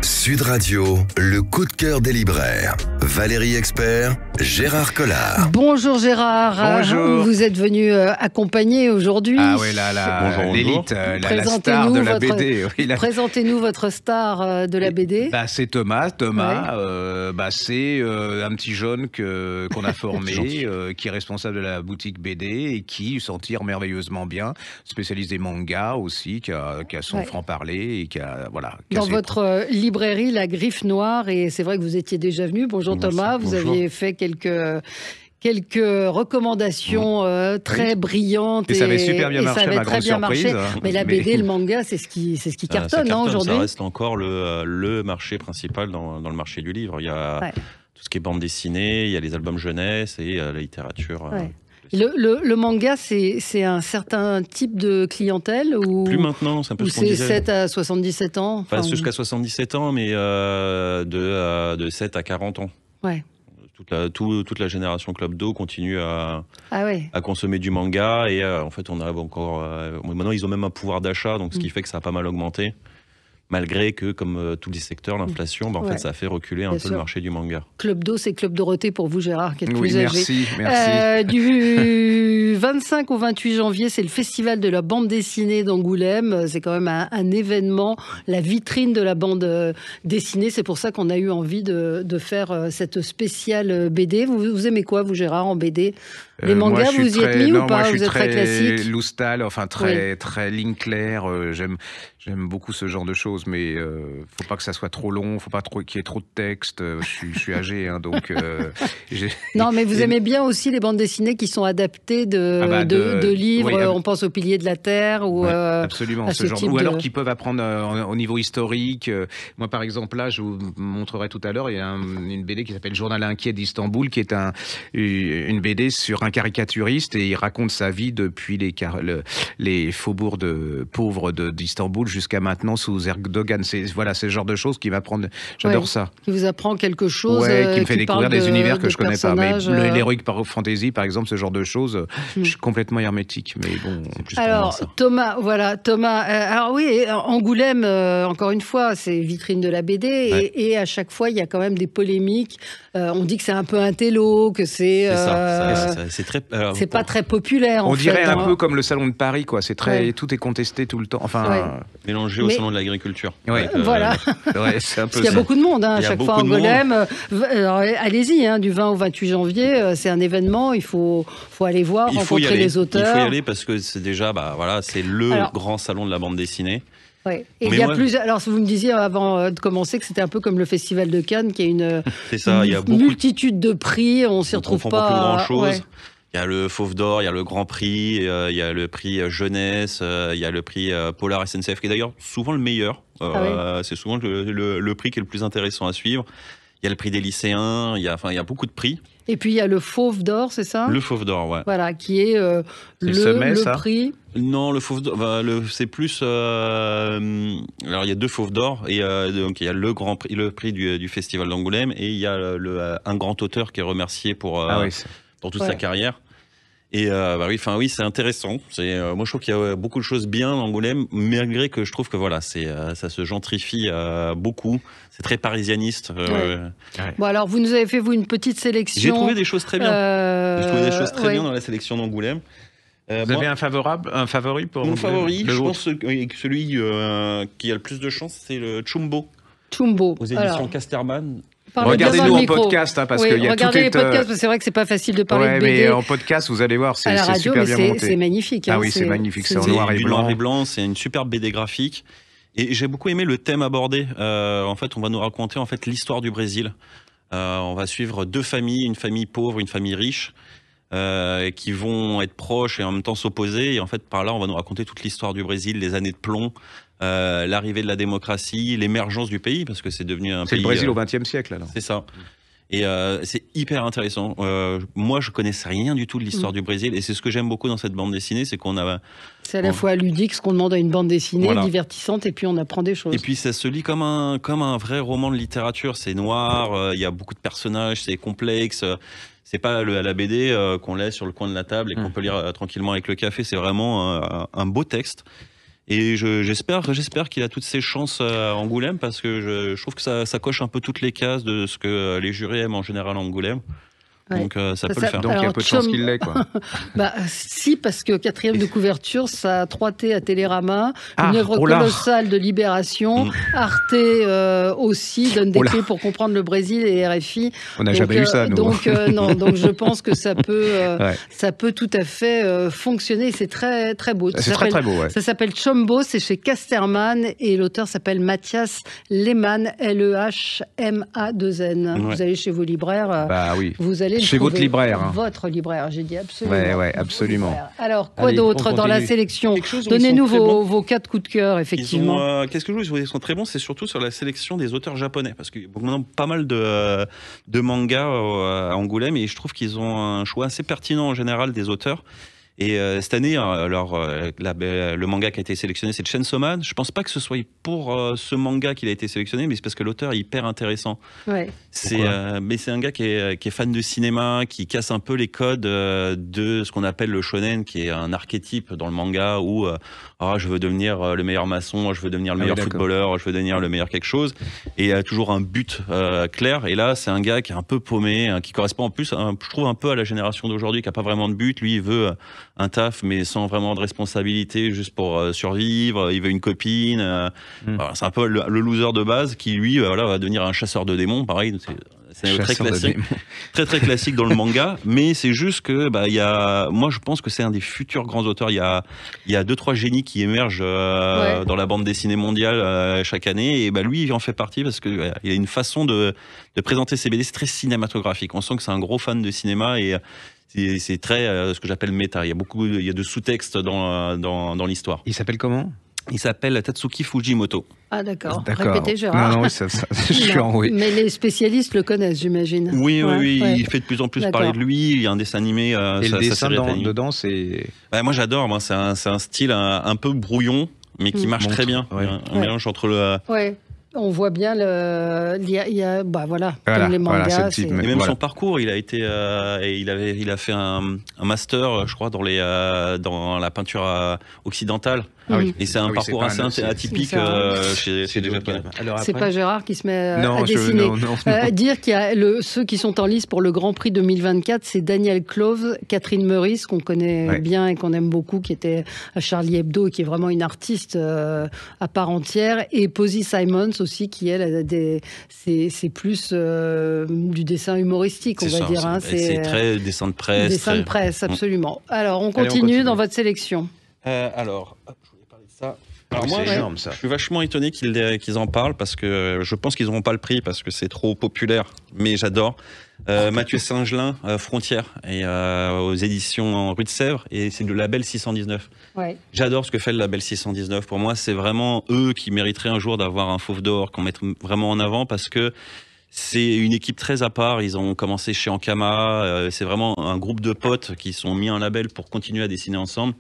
Sud Radio, le coup de cœur des libraires. Valérie Expert, Gérard Collard. Bonjour Gérard. Bonjour. Vous êtes venu accompagner aujourd'hui. Ah oui, là, l'élite, la star de la BD. Oui, Présentez-nous votre star de la BD. C'est Thomas. C'est un petit jeune qu'on a formé, qui est responsable de la boutique BD et qui s'en tire merveilleusement bien. Spécialiste des mangas aussi, qui a son franc-parler et qui a, voilà. Dans votre librairie, La Griffe Noire, et c'est vrai que vous étiez déjà venu. Bonjour Thomas, vous aviez fait quelques recommandations très brillantes et ça avait super bien marché, ça avait ma très grande bien surprise. marché. Mais la BD, le manga, c'est ce qui cartonne aujourd'hui. Ça reste encore le marché principal dans le marché du livre. Il y a tout ce qui est bande dessinée, il y a les albums jeunesse et la littérature. Le manga, c'est un certain type de clientèle ou plus maintenant, c'est un peu ce qu'on c'est disait. 7 à 77 ans. Pas jusqu'à 77 ans, mais de 7 à 40 ans. Ouais. Toute la génération Club Do continue à consommer du manga et en fait on arrive encore maintenant ils ont même un pouvoir d'achat, donc ce qui fait que ça a pas mal augmenté, malgré que comme tous les secteurs l'inflation en fait ça a fait reculer un peu le marché du manga. Club Do, c'est Club Dorothée pour vous Gérard qui est plus âgé. Merci. Du 25 au 28 janvier, c'est le festival de la bande dessinée d'Angoulême. C'est quand même un événement, la vitrine de la bande dessinée. C'est pour ça qu'on a eu envie de faire cette spéciale BD. Vous aimez quoi, vous Gérard, en BD? Les mangas, vous y êtes mis ou pas? Vous êtes très classique. Loustal, enfin très ligne claire. J'aime beaucoup ce genre de choses, mais faut pas que ça soit trop long, faut pas qu'il y ait trop de texte. Je suis âgé, hein, donc. Non, mais vous aimez bien aussi les bandes dessinées qui sont adaptées de livres. Oui, on pense au Pilier de la Terre ou absolument ce genre. Ou alors qui peuvent apprendre au niveau historique. Moi, par exemple, là, je vous montrerai tout à l'heure, il y a une BD qui s'appelle Journal inquiet d'Istanbul, qui est une BD sur un caricaturiste et il raconte sa vie depuis les faubourgs pauvres d'Istanbul jusqu'à maintenant sous Erdogan. C'est ce genre de choses qui m'apprend. J'adore ça. Qui vous apprend quelque chose. Qui me fait découvrir des univers que je connais pas. Mais l'Heroic Fantasy, par exemple, ce genre de choses, je suis complètement hermétique. Mais bon, c'est plus alors, Thomas. Alors oui, Angoulême, encore une fois, c'est vitrine de la BD et à chaque fois, il y a quand même des polémiques. On dit que c'est un peu un télo, que c'est c'est pas très populaire. On dirait un peu comme le salon de Paris, quoi. C'est très, tout est contesté tout le temps. Enfin, mélangé au salon de l'agriculture. Voilà. C'est un peu. Parce qu'il y a beaucoup de monde, à chaque fois Angoulême. Allez-y, du 20 au 28 janvier, c'est un événement. Il faut aller voir, rencontrer les auteurs. Il faut y aller parce que c'est déjà, c'est le grand salon de la bande dessinée. Ouais. Et il y a alors, vous me disiez avant de commencer que c'était un peu comme le Festival de Cannes, qui a une multitude de prix, on s'y retrouve pas. Plus grand chose. Il y a le Fauve d'Or, il y a le Grand Prix, il y a le prix Jeunesse, il y a le prix Polar SNCF, qui est d'ailleurs souvent le meilleur. C'est souvent le prix qui est le plus intéressant à suivre. Il y a le prix des lycéens, il y a beaucoup de prix. Et puis il y a le Fauve d'Or, c'est ça? Le Fauve d'Or, ouais. Voilà, qui est le prix. Non, le Fauve d'Or, c'est plus. Alors il y a deux Fauves d'Or et donc il y a le Grand Prix, le prix du Festival d'Angoulême et il y a un grand auteur qui est remercié pour toute sa carrière. Et c'est intéressant. Moi, je trouve qu'il y a beaucoup de choses bien dans Angoulême, malgré que je trouve que ça se gentrifie beaucoup. C'est très parisianiste. Bon, alors vous nous avez fait une petite sélection. J'ai trouvé des choses très bien. J'ai trouvé des choses très bien dans la sélection d'Angoulême. Vous avez un favori pour mon favori? Je pense que celui qui a le plus de chance, c'est le Chumbo. Aux éditions Casterman. Regardez-nous en podcast, parce qu'il y a regardez les podcasts, parce que c'est vrai que c'est pas facile de parler de BD. Mais en podcast, vous allez voir, c'est super bien monté. C'est magnifique. Ah oui, c'est magnifique, c'est en noir et blanc. C'est une superbe BD graphique. Et j'ai beaucoup aimé le thème abordé. En fait, on va nous raconter l'histoire du Brésil. On va suivre deux familles, une famille pauvre, une famille riche, qui vont être proches et en même temps s'opposer. Et en fait, par là, on va nous raconter toute l'histoire du Brésil, les années de plomb. L'arrivée de la démocratie, l'émergence du pays, parce que c'est devenu un pays... C'est le Brésil au XXe siècle, alors. C'est ça. Et c'est hyper intéressant. Moi, je connaissais rien du tout de l'histoire du Brésil, et c'est ce que j'aime beaucoup dans cette bande dessinée, c'est qu'on a... C'est à la fois ludique, ce qu'on demande à une bande dessinée, divertissante, et puis on apprend des choses. Et puis ça se lit comme un vrai roman de littérature. C'est noir, il y a beaucoup de personnages, c'est complexe. C'est pas la BD qu'on laisse sur le coin de la table et qu'on peut lire tranquillement avec le café. C'est vraiment un beau texte. Et j'espère qu'il a toutes ses chances à Angoulême, parce que je trouve que ça coche un peu toutes les cases de ce que les jurés aiment en général à Angoulême. Donc ça peut le faire. Donc il y a peu de chance qu'il l'ait, quoi. Si, parce que 4e de couverture, ça a 3T à Télérama, une œuvre colossale de Libération, Arte aussi donne des clés pour comprendre le Brésil et RFI. On n'a jamais eu ça, nous. Donc donc je pense que ça peut tout à fait fonctionner. C'est très très beau. C'est très beau. Ça s'appelle Chombo, c'est chez Casterman et l'auteur s'appelle Mathias Lehmann, Lehman2N. Vous allez chez vos libraires, vous allez chez votre libraire. Votre libraire, j'ai dit absolument. Ouais, absolument. Alors, quoi d'autre dans la sélection? Donnez-nous vos 4 coups de cœur, effectivement. Qu'est-ce que ils sont très bons, c'est surtout sur la sélection des auteurs japonais, parce qu'il y a maintenant pas mal de mangas à Angoulême, et je trouve qu'ils ont un choix assez pertinent en général des auteurs. Et cette année, le manga qui a été sélectionné, c'est Chainsaw Man. Je pense pas que ce soit pour ce manga qu'il a été sélectionné, mais c'est parce que l'auteur est hyper intéressant. Ouais. Mais c'est un gars qui est fan de cinéma, qui casse un peu les codes de ce qu'on appelle le shonen, qui est un archétype dans le manga où je veux devenir le meilleur maçon, je veux devenir le meilleur footballeur, je veux devenir le meilleur quelque chose. Et il y a toujours un but clair. Et là, c'est un gars qui est un peu paumé, qui correspond en plus, je trouve, un peu à la génération d'aujourd'hui, qui a pas vraiment de but. Lui, il veut un taf, mais sans vraiment de responsabilité, juste pour survivre. Il veut une copine. Voilà, c'est un peu le loser de base qui, lui, va devenir un chasseur de démons. Pareil, c'est très classique, très classique dans le manga. Mais c'est juste que, moi, je pense que c'est un des futurs grands auteurs. Il y a 2-3 génies qui émergent dans la bande dessinée mondiale chaque année. Et lui, il en fait partie parce que il a une façon de présenter ses BD. C'est très cinématographique. On sent que c'est un gros fan de cinéma et c'est très ce que j'appelle méta. Il y a de sous-textes dans l'histoire. Il s'appelle comment ? Il s'appelle Tatsuki Fujimoto. Ah d'accord. Répétez, Gérard. Non, oui. Mais les spécialistes le connaissent, j'imagine. Oui. Il fait de plus en plus parler de lui. Il y a un dessin animé. Et le dessin dedans, c'est... Moi, j'adore. C'est un style un peu brouillon, mais qui marche très bien. Un mélange entre le... On voit bien comme les mangas. Et même son parcours, il a été, il a fait un master, je crois, dans la peinture occidentale. Et c'est un parcours assez atypique chez les Japonais. C'est pas Gérard qui se met à dessiner. Dire qu'il y a ceux qui sont en lice pour le Grand Prix 2024, c'est Daniel Clove, Catherine Meurice, qu'on connaît bien et qu'on aime beaucoup, qui était à Charlie Hebdo et qui est vraiment une artiste à part entière, et Posy Simons aussi, qui elle, c'est plus du dessin humoristique, on va dire. C'est très dessin de presse. Dessin de presse, absolument. Alors, on continue dans votre sélection. Alors moi, énorme, ça. Je suis vachement étonné qu'ils en parlent, parce que je pense qu'ils n'auront pas le prix parce que c'est trop populaire, mais j'adore. Mathieu Singelin, Frontières, et aux éditions Rue de Sèvres, et c'est le label 619. J'adore ce que fait le label 619. Pour moi, c'est vraiment eux qui mériteraient un jour d'avoir un Fauve d'Or, qu'on mette vraiment en avant, parce que c'est une équipe très à part. Ils ont commencé chez Ankama. C'est vraiment un groupe de potes qui sont mis un label pour continuer à dessiner ensemble.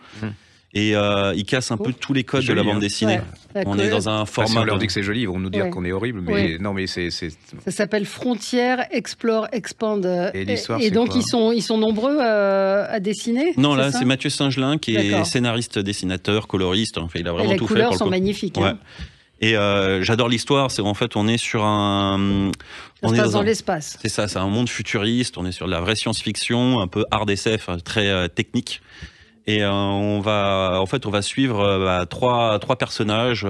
Et ils cassent un peu tous les codes de la bande dessinée. On est dans un format. Si on leur dit que c'est joli, ils vont nous dire qu'on est horrible, mais non, mais c'est. Ça s'appelle Frontières, Explore, Expand. Et l'histoire, et donc ils sont nombreux à dessiner. Non, là c'est Mathieu Singelin qui est scénariste, dessinateur, coloriste. Enfin, il a vraiment tout fait. Les couleurs sont magnifiques. Et j'adore l'histoire. C'est en fait on est sur un. On est dans l'espace. C'est ça, c'est un monde futuriste. On est sur de la vraie science-fiction, un peu hard SF, très technique. Et on va suivre trois personnages,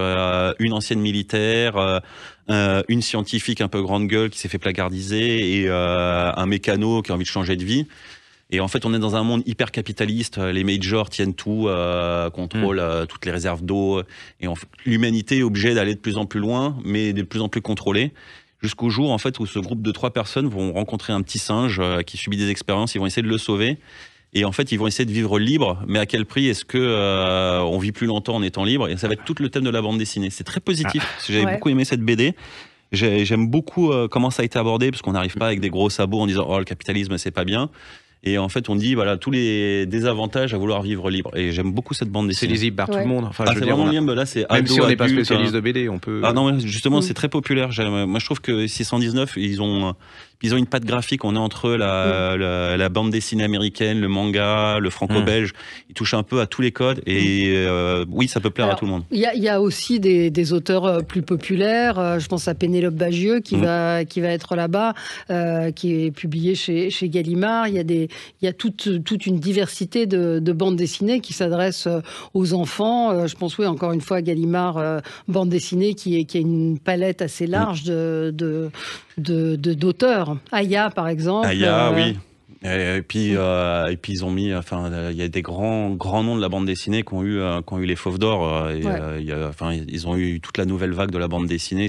une ancienne militaire, une scientifique un peu grande gueule qui s'est fait placardiser, et un mécano qui a envie de changer de vie. Et en fait, on est dans un monde hyper capitaliste. Les majors tiennent tout, contrôlent toutes les réserves d'eau. Et l'humanité est obligée d'aller de plus en plus loin, mais de plus en plus contrôlée. Jusqu'au jour, en fait, où ce groupe de 3 personnes vont rencontrer un petit singe qui subit des expériences. Ils vont essayer de le sauver. Et en fait, ils vont essayer de vivre libre, mais à quel prix? Est-ce que on vit plus longtemps en étant libre? Et ça va être tout le thème de la bande dessinée. C'est très positif. J'avais beaucoup aimé cette BD. J'aime beaucoup comment ça a été abordé, parce qu'on n'arrive pas avec des gros sabots en disant le capitalisme c'est pas bien. Et en fait, on dit tous les désavantages à vouloir vivre libre. Et j'aime beaucoup cette bande dessinée. C'est lisible par tout le monde. Enfin, c'est vraiment libre. Là, c'est même si on n'est pas spécialiste de BD, on peut. Ah non, justement, c'est très populaire. Moi, je trouve que 619, ils Ils ont une patte graphique, on est entre la bande dessinée américaine, le manga, le franco-belge. Ils touchent un peu à tous les codes et oui, ça peut plaire à tout le monde. Il y a aussi des auteurs plus populaires. Je pense à Pénélope Bagieux qui va être là-bas, qui est publié chez Gallimard. Il y a toute une diversité de bandes dessinées qui s'adressent aux enfants. Je pense, encore une fois, à Gallimard, bande dessinée qui a une palette assez large d'auteurs. Aya, par exemple. Aya, oui. Et puis ils ont mis, il y a des grands noms de la bande dessinée qui ont eu les Fauves d'Or. Ils ont eu toute la nouvelle vague de la bande dessinée.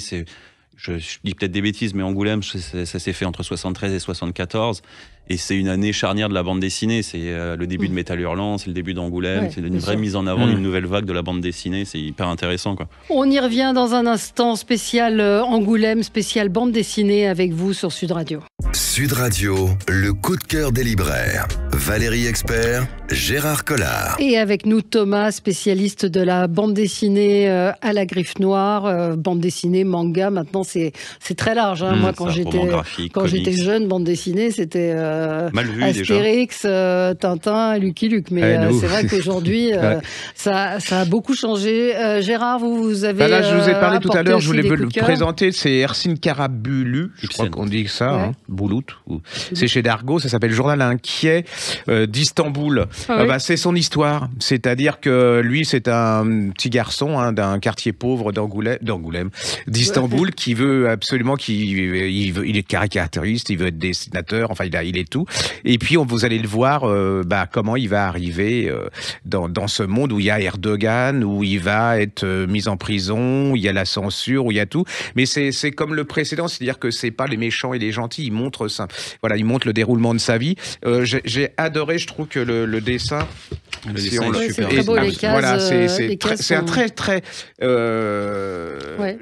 Je dis peut-être des bêtises, mais Angoulême, ça s'est fait entre 73 et 74. Et c'est une année charnière de la bande dessinée. C'est le début de Métal Hurlant, c'est le début d'Angoulême. C'est une vraie mise en avant d'une nouvelle vague de la bande dessinée. C'est hyper intéressant, quoi. On y revient dans un instant. Spécial Angoulême, spécial bande dessinée avec vous sur Sud Radio. Sud Radio, le coup de cœur des libraires. Valérie Expert, Gérard Collard. Et avec nous Thomas, spécialiste de la bande dessinée à la griffe noire. Bande dessinée, manga, maintenant c'est très large. Moi, quand j'étais jeune, bande dessinée, c'était Astérix, Tintin, Lucky Luke. Mais c'est vrai qu'aujourd'hui, ça a beaucoup changé. Gérard, vous avez là, je vous ai parlé tout à l'heure, je voulais le présenter, c'est Hercine Karabulu, je crois qu'on dit ça, Boulout. C'est chez Dargaud, ça s'appelle Journal inquiet d'Istanbul. C'est son histoire, c'est-à-dire que lui, c'est un petit garçon d'un quartier pauvre d'Istanbul, qui veut absolument, il est caricaturiste, il veut être dessinateur, enfin il est tout. Et puis vous allez le voir, comment il va arriver dans ce monde où il y a Erdogan, où il va être mis en prison, où il y a la censure, où il y a tout. Mais c'est comme le précédent, c'est-à-dire que c'est pas les méchants et les gentils, il montre ça. Voilà, il montre le déroulement de sa vie. J'ai adoré, je trouve que le dessin. Le dessin est super. C'est très beau, les cases. Voilà, c'est un très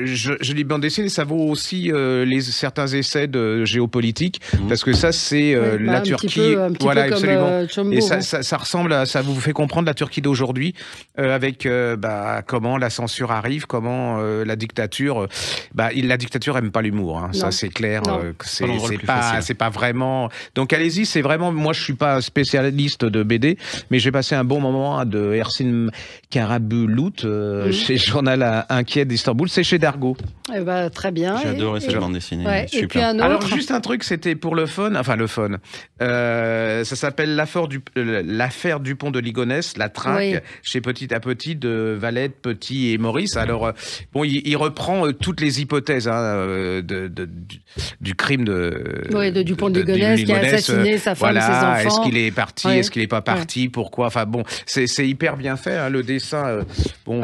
jolie bande dessinée. Ça vaut aussi certains essais de géopolitique, parce que ça, c'est la Turquie. Un petit peu absolument. Chombo, et ça ressemble, ça vous fait comprendre la Turquie d'aujourd'hui, avec comment la censure arrive, comment la dictature. La dictature aime pas l'humour, ça c'est clair. C'est pas vraiment. Donc allez-y, c'est vraiment. Moi, je suis pas spécialiste de BD, mais j'ai passé un bon moment de Hercine Karabulut chez Journal inquiet d'Istanbul. C'est chez Dargaud. Très bien. J'ai adoré cette bande dessinée. Super. Et puis un autre. Alors juste un truc, c'était pour le fun. Ça s'appelle l'affaire Dupont de Ligonnès, la traque chez Petit à Petit de Valette, Petit et Maurice. Alors il reprend toutes les hypothèses du crime de Dupont de Ligonnès qui a assassiné sa femme et ses enfants. Est-ce qu'il est parti, est-ce qu'il n'est pas parti, pourquoi? C'est hyper bien fait, le dessin. Donc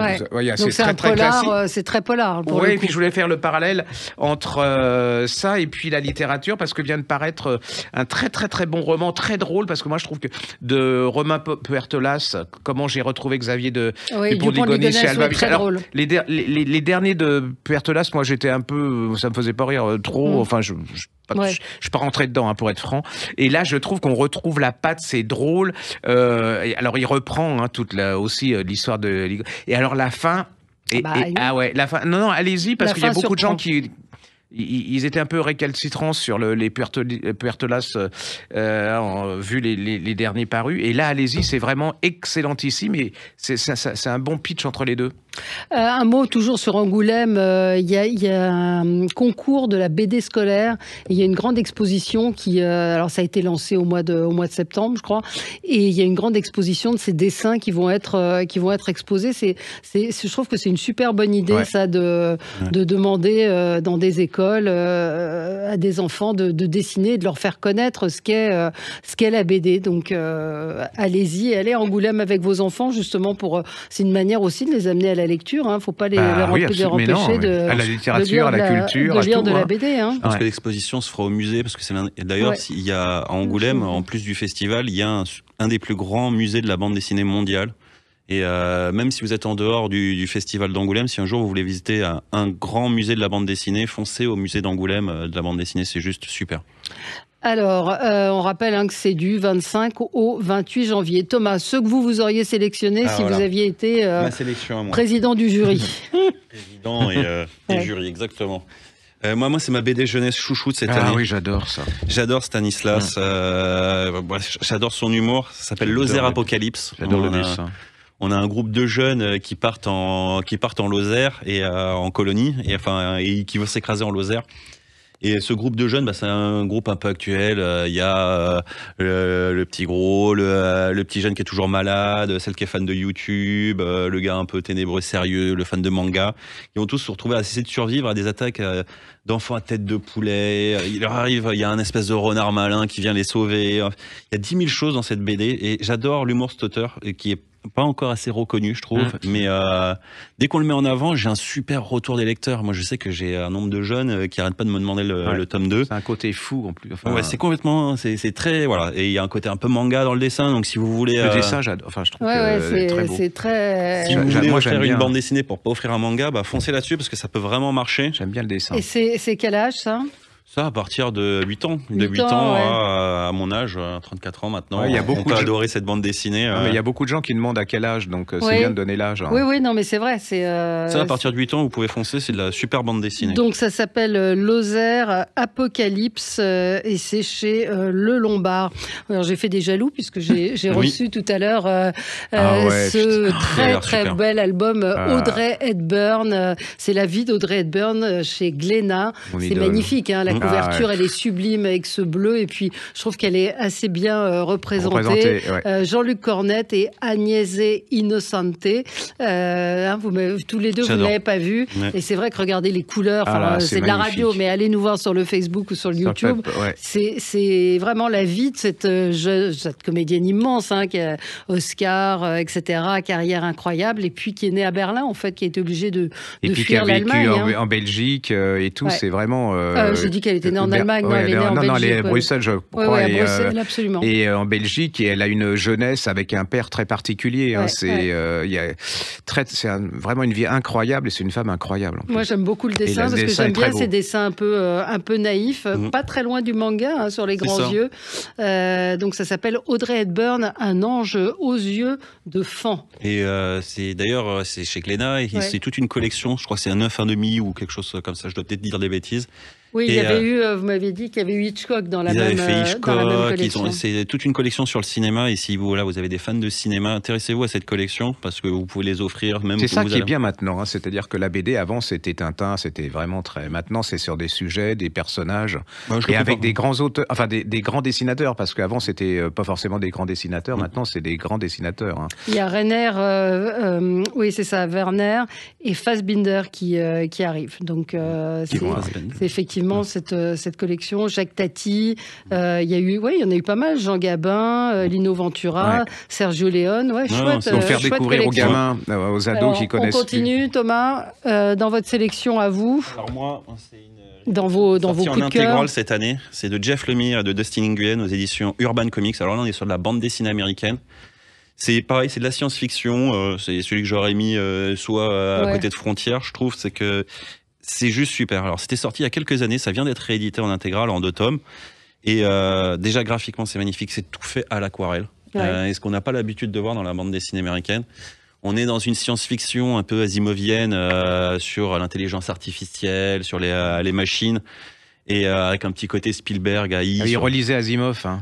c'est très classique. C'est très polar. Oui, et puis je voulais faire le parallèle entre ça et puis la littérature, parce que vient de paraître un très très très bon roman, très drôle, parce que moi je trouve que de Romain Puertolas, Comment j'ai retrouvé Xavier Dupont de Ligonnès chez Alba. Les derniers de Puertolas, moi j'étais un peu, ça me faisait pas rire trop. Enfin, je suis pas rentré dedans, pour être franc. Et là, je trouve qu'on retrouve la patte, c'est drôle. Alors, il reprend toute aussi l'histoire de. Et alors la fin. La fin. Non, allez-y, parce qu'il y a beaucoup de gens qui. Ils étaient un peu récalcitrants sur les Puertolas vu les derniers parus. Et là, allez-y, c'est vraiment excellentissime. Et c'est un bon pitch entre les deux. Un mot toujours sur Angoulême. Il y a un concours de la BD scolaire. Il y a une grande exposition qui... alors, ça a été lancé au mois de septembre, je crois. Et il y a une grande exposition de ces dessins qui vont être exposés. Je trouve que c'est une super bonne idée, ça, de demander dans des écoles à des enfants de dessiner, de leur faire connaître ce qu'est la BD. Donc, allez-y, allez à Angoulême avec vos enfants, justement, c'est une manière aussi de les amener à la lecture. Il ne faut pas leur empêcher à la littérature, à la culture, de lire de la BD. Je pense que l'exposition se fera au musée, parce que d'ailleurs, il y a à Angoulême, en plus du festival, il y a un des plus grands musées de la bande dessinée mondiale. Et même si vous êtes en dehors du festival d'Angoulême, si un jour vous voulez visiter un grand musée de la bande dessinée, foncez au musée d'Angoulême de la bande dessinée, c'est juste super. Alors, on rappelle que c'est du 25 au 28 janvier. Thomas, ceux que vous auriez sélectionnés si vous aviez été président du jury. Président et jury, exactement. Moi, c'est ma BD jeunesse chouchou de cette année. Ah oui, j'adore ça. J'adore Stanislas. J'adore son humour. Ça s'appelle Lozère Apocalypse. J'adore le dessin. On a un groupe de jeunes qui partent en Lozère et en colonie, et qui vont s'écraser en Lozère. Et ce groupe de jeunes, c'est un groupe un peu actuel. Il y a le petit gros, le petit jeune qui est toujours malade, celle qui est fan de YouTube, le gars un peu ténébreux, sérieux, le fan de manga. Ils vont tous se retrouver à essayer de survivre à des attaques d'enfants à tête de poulet. Il leur arrive, il y a un espèce de renard malin qui vient les sauver. Il y a 10 000 choses dans cette BD et j'adore l'humour de cet auteur qui est pas encore assez reconnu, je trouve, mais dès qu'on le met en avant, j'ai un super retour des lecteurs. Moi, je sais que j'ai un nombre de jeunes qui arrêtent pas de me demander le tome 2. C'est un côté fou en plus. Ouais, c'est complètement, c'est très, voilà. Et il y a un côté un peu manga dans le dessin, donc si vous voulez. Le dessin, j'adore. Enfin, je trouve que c'est très beau. C'est très. Si vous voulez faire une bande dessinée pour pas offrir un manga, foncez là-dessus parce que ça peut vraiment marcher. J'aime bien le dessin. Et c'est quel âge ça ? Ça, à partir de 8 ans. De 8 ans à mon âge, 34 ans maintenant. Ouais, on peut adorer cette bande dessinée. Mais il y a beaucoup de gens qui demandent à quel âge, donc c'est bien de donner l'âge. Hein. Oui, non, mais c'est vrai. Ça, à partir de 8 ans, vous pouvez foncer, c'est de la super bande dessinée. Donc ça s'appelle Lozère Apocalypse et c'est chez Le Lombard. Alors j'ai fait des jaloux puisque j'ai reçu tout à l'heure ce très bel album Audrey Hepburn. C'est la vie d'Audrey Hepburn chez Glénat. C'est magnifique, hein, la couverture, elle est sublime avec ce bleu et puis je trouve qu'elle est assez bien représentée. Jean-Luc Cornette et Agnese Innocente. Tous les deux, vous ne l'avez pas vu. Et c'est vrai que regardez les couleurs, c'est de la radio, mais allez nous voir sur le Facebook ou sur le YouTube. C'est vraiment la vie de cette comédienne immense, hein, qui a Oscar, etc., carrière incroyable, et puis qui est née à Berlin, en fait, qui a été obligée de fuir l'Allemagne. Et puis qui a vécu en Belgique et tout, c'est vraiment... J'ai dit qu'elle était née en Allemagne, elle est née en Belgique. Non, elle est à Bruxelles, je crois. À Bruxelles, absolument. Et en Belgique, et elle a une jeunesse avec un père très particulier. C'est vraiment une vie incroyable et c'est une femme incroyable. Moi, j'aime beaucoup le dessin parce que j'aime bien ces dessins un peu naïfs, pas très loin du manga, hein, sur les grands yeux. Donc ça s'appelle Audrey Hepburn, un ange aux yeux de fan. Et d'ailleurs, c'est chez Glénat et c'est toute une collection. Je crois que c'est un 9,5 ou quelque chose comme ça. Je dois peut-être dire des bêtises. Oui, il y avait eu, vous m'avez dit qu'il y avait eu Hitchcock dans la même collection. C'est toute une collection sur le cinéma. Et si vous avez des fans de cinéma, intéressez-vous à cette collection parce que vous pouvez les offrir. C'est ça qui est bien maintenant. Hein, c'est-à-dire que la BD, avant, c'était Tintin, c'était vraiment très... Maintenant, c'est sur des sujets, des personnages, et avec des grands auteurs, enfin des grands dessinateurs, parce qu'avant, c'était pas forcément des grands dessinateurs. Maintenant, c'est des grands dessinateurs. Hein. Il y a Rainer, oui, c'est ça, Werner et Fassbinder qui arrivent. Donc, c'est effectivement cette collection. Jacques Tati, il y en a eu pas mal. Jean Gabin, Lino Ventura, Sergio Leone. Chouette. Pour faire découvrir aux gamins, aux ados qui connaissent. On continue, Thomas, dans votre sélection à vous. Alors moi, c'est dans vos coups de cœur. En intégrale cette année, c'est de Jeff Lemire et de Dustin Nguyen aux éditions Urban Comics. Alors là, on est sur de la bande dessinée américaine. C'est pareil, c'est de la science-fiction. C'est celui que j'aurais mis soit à côté de Frontières, je trouve. C'est que c'est juste super. Alors, c'était sorti il y a quelques années. Ça vient d'être réédité en intégrale, en 2 tomes. Et déjà, graphiquement, c'est magnifique. C'est tout fait à l'aquarelle. Et ce qu'on n'a pas l'habitude de voir dans la bande dessinée américaine. On est dans une science-fiction un peu asimovienne sur l'intelligence artificielle, sur les machines. Et avec un petit côté Spielberg, AI. Il relisait Asimov. Hein.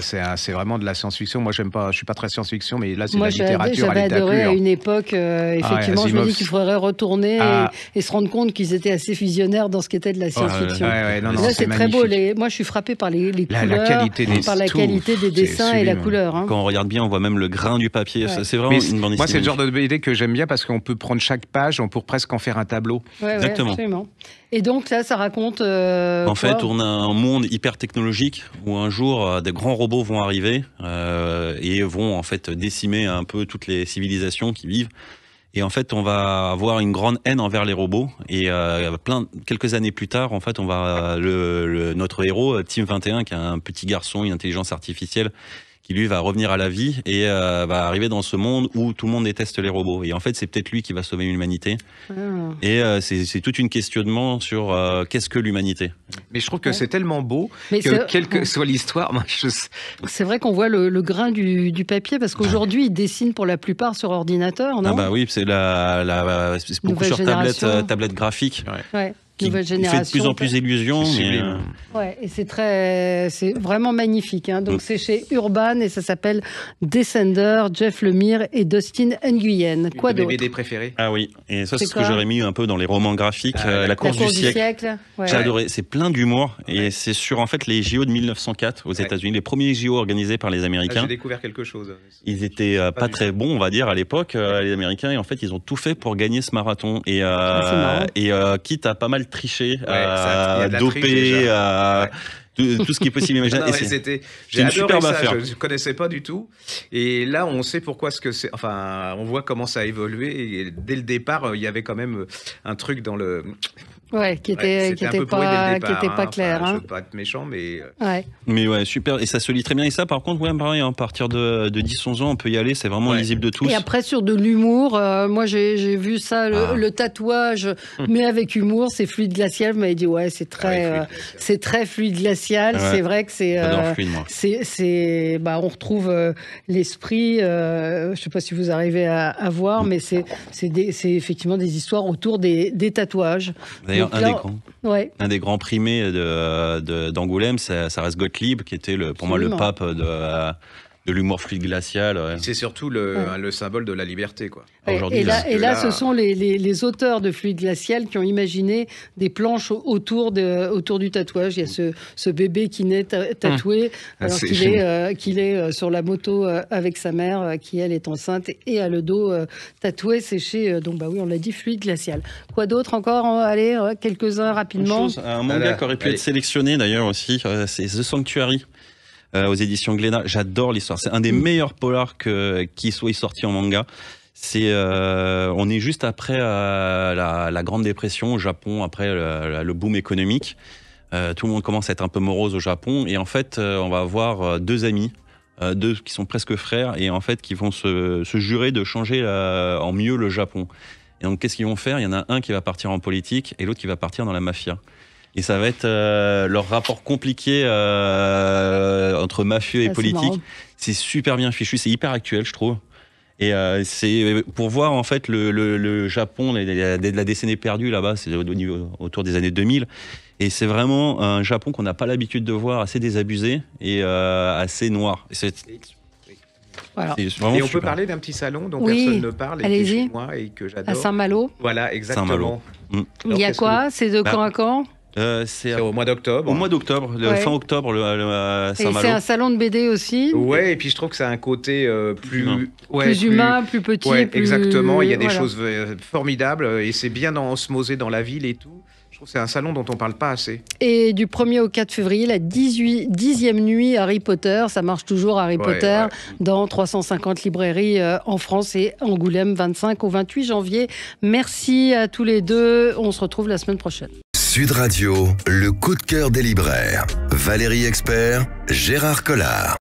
C'est vraiment de la science-fiction. Moi, je suis pas très science-fiction, mais là, c'est de la littérature à l'état pur. J'avais adoré à une époque. Effectivement, je me dis qu'il faudrait retourner et se rendre compte qu'ils étaient assez visionnaires dans ce qu'était de la science-fiction. Là, c'est très beau. Moi, je suis frappé par les couleurs, par la qualité des dessins et la couleur. Hein. Quand on regarde bien, on voit même le grain du papier. C'est vraiment une bande dessinée. Moi, c'est le genre de BD que j'aime bien parce qu'on peut prendre chaque page, on peut presque en faire un tableau. Exactement. Absolument. Et donc là, ça raconte... en fait, on a un monde hyper technologique où un jour, des grands robots vont arriver et vont en fait décimer un peu toutes les civilisations qui vivent. Et en fait, on va avoir une grande haine envers les robots. Et quelques années plus tard, en fait, on va notre héros, Team 21, qui est un petit garçon, une intelligence artificielle, qui lui va revenir à la vie et va arriver dans ce monde où tout le monde déteste les robots. Et en fait, c'est peut-être lui qui va sauver l'humanité. Et c'est tout un questionnement sur qu'est-ce que l'humanité. Mais je trouve que c'est tellement beau que quelle que soit l'histoire... C'est vrai qu'on voit le grain du papier parce qu'aujourd'hui, ils dessinent pour la plupart sur ordinateur, non ? Oui, c'est beaucoup sur tablette graphique. nouvelle génération. Il fait de plus en plus illusion. Ouais, et c'est vraiment magnifique. Hein. Donc c'est chez Urban et ça s'appelle Descender, Jeff Lemire et Dustin Nguyen. Quoi d'autre? Mes BD préférés. Ah oui, et ça c'est ce que j'aurais mis un peu dans les romans graphiques. La course du siècle. Ouais. J'ai adoré. C'est plein d'humour et c'est sur en fait les JO de 1904 aux États-Unis, les premiers JO organisés par les Américains. J'ai découvert quelque chose. Ils étaient pas très bons, on va dire, à l'époque, les Américains, et en fait ils ont tout fait pour gagner ce marathon et quitte à pas mal tricher, doper, tout ce qui est possible imaginer. J'ai adoré superbe affaire. Je ne connaissais pas du tout. Et là, on sait pourquoi ce que c'est. Enfin, on voit comment ça a évolué. Et dès le départ, il y avait quand même un truc dans le. Ouais, qui était pas clair. Je veux pas être méchant, mais. Mais ouais, super. Et ça se lit très bien. Et ça, par contre, ouais, pareil, à partir de 10-11 ans, on peut y aller. C'est vraiment lisible de tous. Et après, sur de l'humour, moi, j'ai vu ça, le tatouage, mais avec humour, c'est Fluide Glacial. Vous m'avez dit, ouais, c'est très Fluide Glacial. Ouais. C'est vrai que on retrouve l'esprit. Je sais pas si vous arrivez à voir, mais c'est effectivement des histoires autour des tatouages. D'ailleurs, un des grands primés d'Angoulême, ça reste Gottlieb, qui était pour moi le pape de l'humour fluide glacial. Ouais. C'est surtout le symbole de la liberté, quoi. Et là, ce sont les auteurs de Fluide Glacial qui ont imaginé des planches autour du tatouage. Il y a ce bébé qui naît tatoué, alors qu'il est sur la moto avec sa mère, qui elle est enceinte et a le dos tatoué. C'est chez, donc bah oui, on l'a dit, Fluide Glacial. Quoi d'autre encore? Allez, quelques-uns rapidement. Un manga qui aurait pu être sélectionné d'ailleurs aussi, c'est The Sanctuary. Aux éditions Glénat. J'adore l'histoire. C'est un des meilleurs polars qui soit sorti en manga. On est juste après la Grande Dépression au Japon, après le boom économique. Tout le monde commence à être un peu morose au Japon. Et en fait, on va avoir deux amis, deux qui sont presque frères, et en fait, qui vont se jurer de changer en mieux le Japon. Et donc, qu'est-ce qu'ils vont faire? Il y en a un qui va partir en politique et l'autre qui va partir dans la mafia. Et ça va être leur rapport compliqué entre mafieux et politique. C'est super bien fichu, c'est hyper actuel, je trouve. Et c'est pour voir en fait le Japon, la décennie perdue là-bas, c'est autour des années 2000. Et c'est vraiment un Japon qu'on n'a pas l'habitude de voir, assez désabusé et assez noir. Voilà. Et on peut parler d'un petit salon dont personne ne parle et qui est chez moi et que j'adore. À Saint-Malo. Voilà, exactement. Il y a quoi? C'est de camp à camp? C'est au mois d'octobre. Au mois d'octobre, fin octobre, à Saint-Malo. Et c'est un salon de BD aussi. Ouais, et puis je trouve que ça a un côté plus humain, plus petit. Ouais, exactement. Il y a des choses formidables et c'est bien osmosé dans la ville et tout. Je trouve que c'est un salon dont on parle pas assez. Et du 1er au 4 février, la 10e nuit Harry Potter. Ça marche toujours, Harry Potter, dans 350 librairies en France et Angoulême, 25 au 28 janvier. Merci à tous les deux. On se retrouve la semaine prochaine. Sud Radio, le coup de cœur des libraires. Valérie Expert, Gérard Collard.